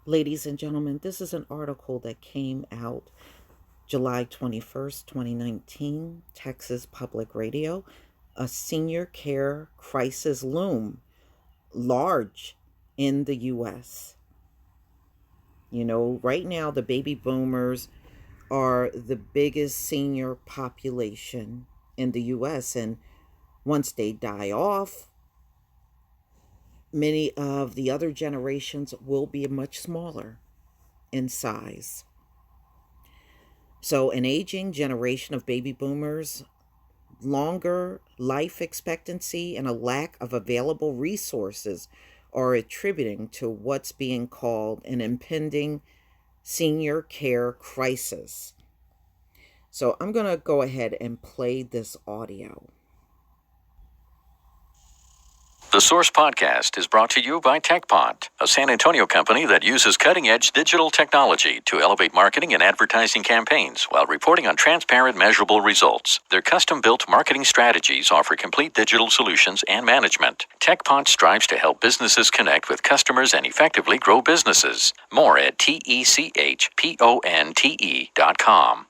Ladies and gentlemen, this is an article that came out July 21st, 2019, Texas Public Radio. A senior care crisis loom large in the U.S. You know, right now the baby boomers are the biggest senior population in the U.S. And once they die off, many of the other generations will be much smaller in size. So, an aging generation of baby boomers, longer life expectancy, and a lack of available resources are attributing to what's being called an impending senior care crisis. So, I'm going to go ahead and play this audio. The Source Podcast is brought to you by TechPot, a San Antonio company that uses cutting-edge digital technology to elevate marketing and advertising campaigns while reporting on transparent, measurable results. Their custom-built marketing strategies offer complete digital solutions and management. TechPot strives to help businesses connect with customers and effectively grow businesses. More at techponte.com.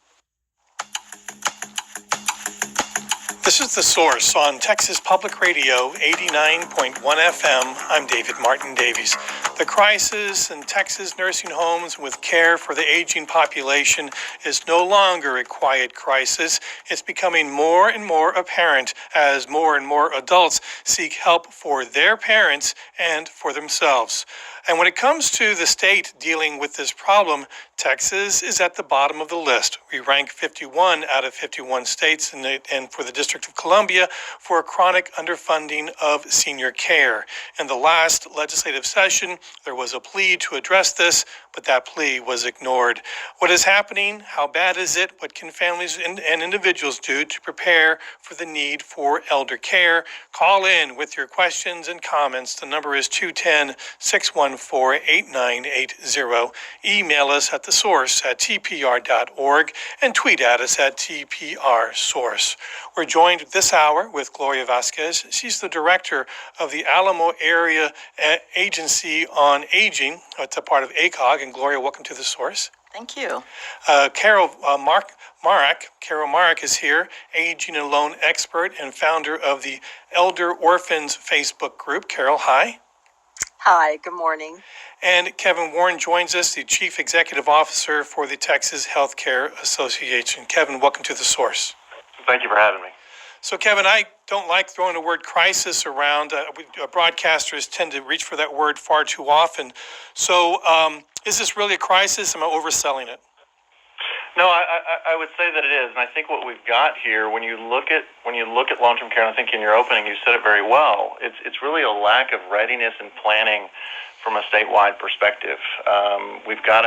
This is The Source on Texas Public Radio 89.1 FM. I'm David Martin Davies. The crisis in Texas nursing homes with care for the aging population is no longer a quiet crisis. It's becoming more and more apparent as more and more adults seek help for their parents and for themselves. And when it comes to the state dealing with this problem, Texas is at the bottom of the list. We rank 51 out of 51 states and for the District of Columbia for chronic underfunding of senior care. In the last legislative session, there was a plea to address this, but that plea was ignored. What is happening? How bad is it? What can families and individuals do to prepare for the need for elder care? Call in with your questions and comments. The number is 210-614-8980. Email us at thesource@tpr.org and tweet at us at tprsource. We're joined this hour with Gloria Vasquez. She's the director of the Alamo Area Agency on Aging. It's a part of ACOG. And Gloria, welcome to The Source. Thank you. Carol Marek is here, aging and loan expert and founder of the Elder Orphans Facebook group. Carol, hi. Hi, good morning. And Kevin Warren joins us, the Chief Executive Officer for the Texas Healthcare Association. Kevin, welcome to The Source. Thank you for having me. So, Kevin, I don't like throwing the word crisis around. Broadcasters tend to reach for that word far too often. So, is this really a crisis? Am I overselling it? No, I would say that it is, and I think what we've got here, when you look at long-term care, and I think in your opening you said it very well. It's really a lack of readiness and planning from a statewide perspective. We've got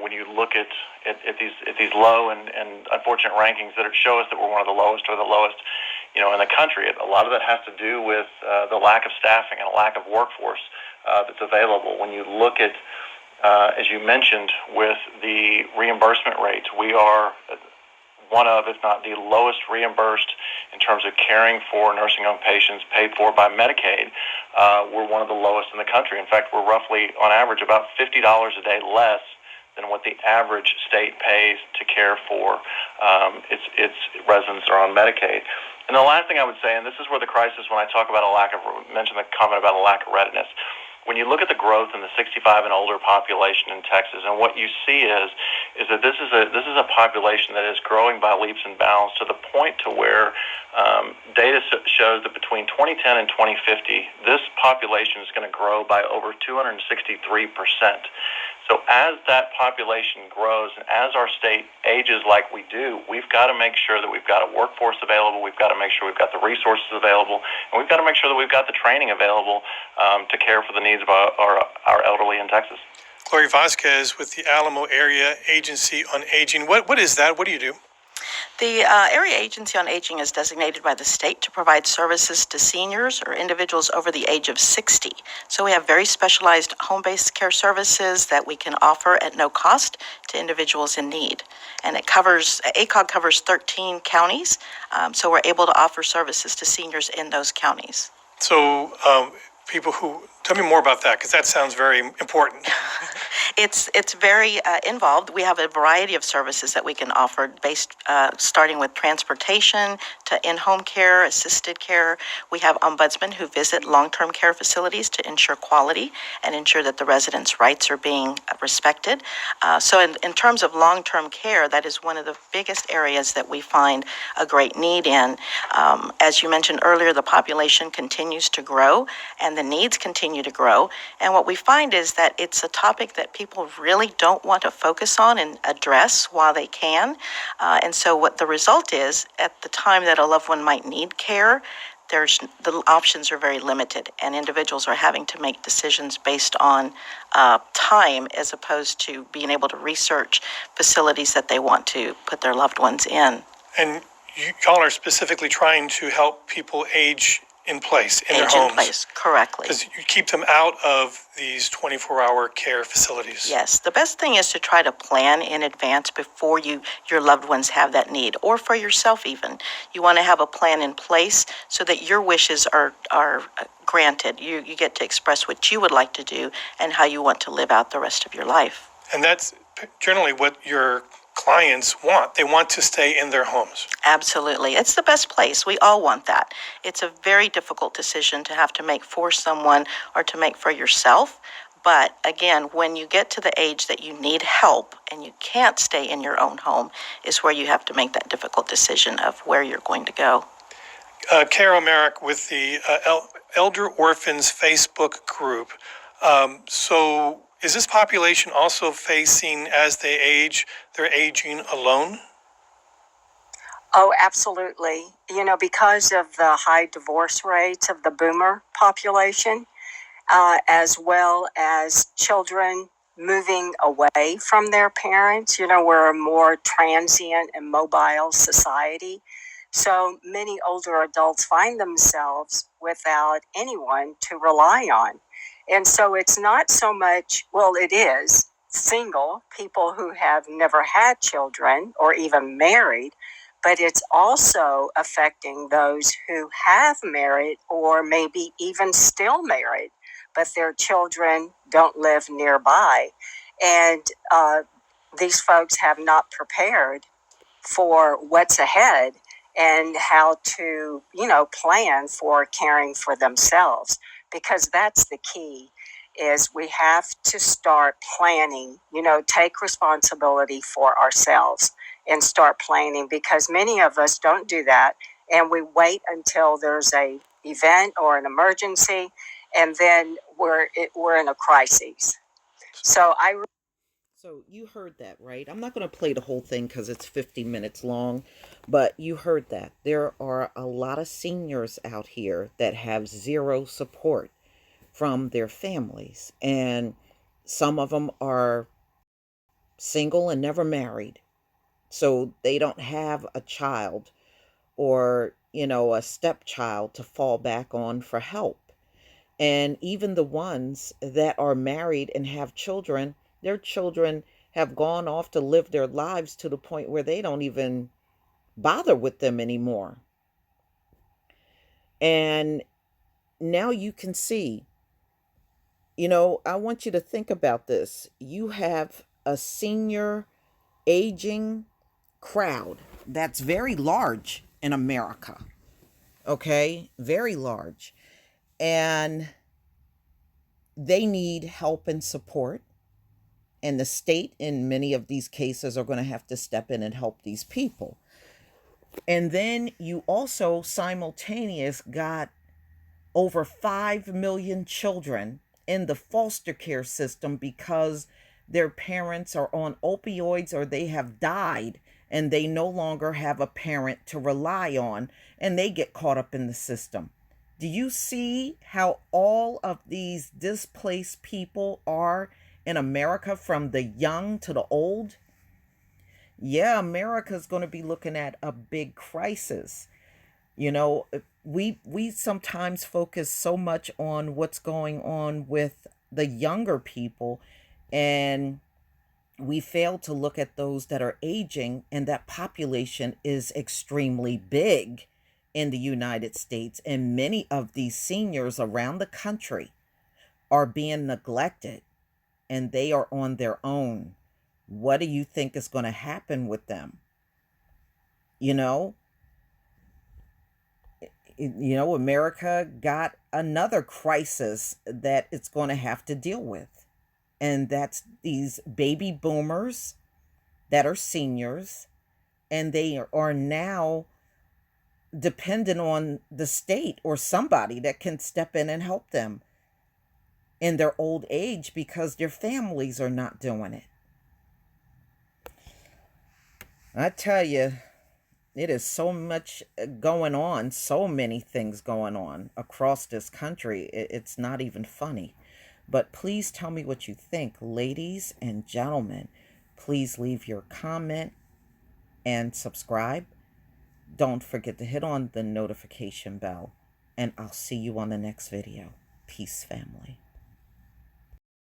when you look at these low and unfortunate rankings that show us that we're one of the lowest or the lowest, in the country. A lot of that has to do with the lack of staffing and a lack of workforce that's available. When you look at as you mentioned, with the reimbursement rates, we are one of, if not the lowest reimbursed in terms of caring for nursing home patients paid for by Medicaid. We're one of the lowest in the country. In fact, we're roughly, on average, about $50 a day less than what the average state pays to care for its residents that are on Medicaid. And the last thing I would say, and this is where the crisis, when I talk about mention the comment about a lack of readiness. When you look at the growth in the 65 and older population in Texas, and what you see is that this is a population that is growing by leaps and bounds to the point to where data shows that between 2010 and 2050, this population is going to grow by over 263%. So as that population grows and as our state ages like we do, we've got to make sure that we've got a workforce available, we've got to make sure we've got the resources available, and we've got to make sure that we've got the training available to care for the needs of our elderly in Texas. Gloria Vasquez with the Alamo Area Agency on Aging. What is that? What do you do? The Area Agency on Aging is designated by the state to provide services to seniors or individuals over the age of 60. So we have very specialized home-based care services that we can offer at no cost to individuals in need. And ACOG covers 13 counties, so we're able to offer services to seniors in those counties. So tell me more about that, because that sounds very important. It's very involved. We have a variety of services that we can offer, based starting with transportation to in-home care, assisted care. We have ombudsmen who visit long-term care facilities to ensure quality and ensure that the residents' rights are being respected. So in terms of long-term care, that is one of the biggest areas that we find a great need in. As you mentioned earlier, the population continues to grow and the needs continue to grow. And what we find is that it's a topic that people really don't want to focus on and address while they can. And so what the result is, at the time that a loved one might need care, the options are very limited, and individuals are having to make decisions based on time, as opposed to being able to research facilities that they want to put their loved ones in. And y'all are specifically trying to help people age in place in their homes. In place, correctly. Because you keep them out of these 24-hour care facilities. Yes, the best thing is to try to plan in advance before your loved ones have that need, or for yourself even. You want to have a plan in place so that your wishes are granted. You get to express what you would like to do and how you want to live out the rest of your life. And that's generally what your clients want. They want to stay in their homes. Absolutely. It's the best place. We all want that. It's a very difficult decision to have to make for someone or to make for yourself. But again, when you get to the age that you need help and you can't stay in your own home, is where you have to make that difficult decision of where you're going to go. Carol Merrick with the Elder Orphans Facebook group. So is this population also facing, as they age, they're aging alone? Oh, absolutely. Because of the high divorce rates of the boomer population, as well as children moving away from their parents. We're a more transient and mobile society. So many older adults find themselves without anyone to rely on. And so it's not so much, well, it is single people who have never had children or even married, but it's also affecting those who have married or maybe even still married, but their children don't live nearby. And these folks have not prepared for what's ahead and how to, plan for caring for themselves. Because that's the key, is we have to start planning, take responsibility for ourselves and start planning, because many of us don't do that. And we wait until there's a event or an emergency, and then we're in a crisis. So you heard that, right? I'm not going to play the whole thing because it's 50 minutes long, but you heard that. There are a lot of seniors out here that have zero support from their families, and some of them are single and never married, so they don't have a child or, a stepchild to fall back on for help. And even the ones that are married and have children, their children have gone off to live their lives to the point where they don't even bother with them anymore. And now you can see, I want you to think about this. You have a senior aging crowd that's very large in America. Okay? Very large. And they need help and support. And the state, in many of these cases, are going to have to step in and help these people. And then you also simultaneous got over 5 million children in the foster care system because their parents are on opioids or they have died and they no longer have a parent to rely on, and they get caught up in the system. Do you see how all of these displaced people are in America, from the young to the old? Yeah, America's going to be looking at a big crisis. We sometimes focus so much on what's going on with the younger people, and we fail to look at those that are aging, and that population is extremely big in the United States, and many of these seniors around the country are being neglected. and they are on their own, what do you think is going to happen with them? You know, America got another crisis that it's going to have to deal with. And that's these baby boomers that are seniors, and they are now dependent on the state or somebody that can step in and help them in their old age because their families are not doing it. I tell you, it is so much going on, so many things going on across this country. It's not even funny. But please tell me what you think, ladies and gentlemen. Please leave your comment and subscribe. Don't forget to hit on the notification bell. And I'll see you on the next video. Peace, family.